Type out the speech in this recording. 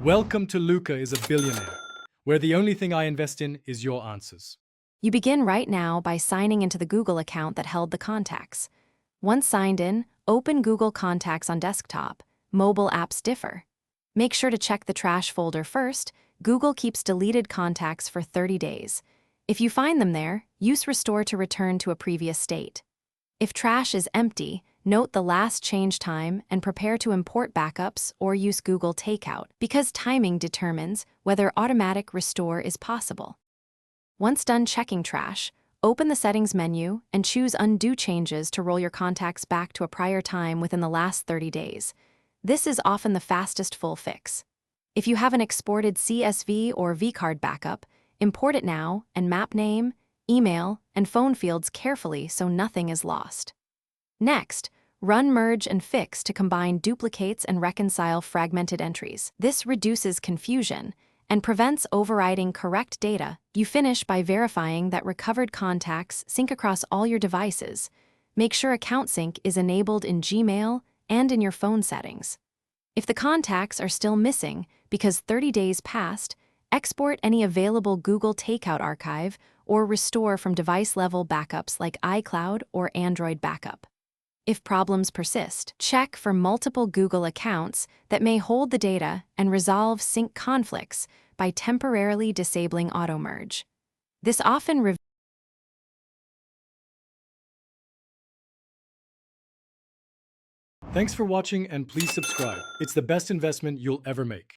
Welcome to Luca is a Billionaire, where the only thing I invest in is your answers. You begin right now by signing into the Google account that held the contacts. Once signed in, open Google Contacts on desktop. Mobile apps differ. Make sure to check the trash folder first. Google keeps deleted contacts for 30 days. If you find them there, use Restore to return to a previous state. If trash is empty, note the last change time and prepare to import backups or use Google Takeout, because timing determines whether automatic restore is possible. Once done checking trash, open the Settings menu and choose Undo Changes to roll your contacts back to a prior time within the last 30 days. This is often the fastest full fix. If you have an exported CSV or vCard backup, import it now and map name, email, and phone fields carefully so nothing is lost. Next, run Merge and Fix to combine duplicates and reconcile fragmented entries. This reduces confusion and prevents overriding correct data. You finish by verifying that recovered contacts sync across all your devices. Make sure Account Sync is enabled in Gmail and in your phone settings. If the contacts are still missing because 30 days passed, export any available Google Takeout archive or restore from device-level backups like iCloud or Android Backup. If problems persist, check for multiple Google accounts that may hold the data and resolve sync conflicts by temporarily disabling auto-merge. This often Thanks for watching and please subscribe. It's the best investment you'll ever make.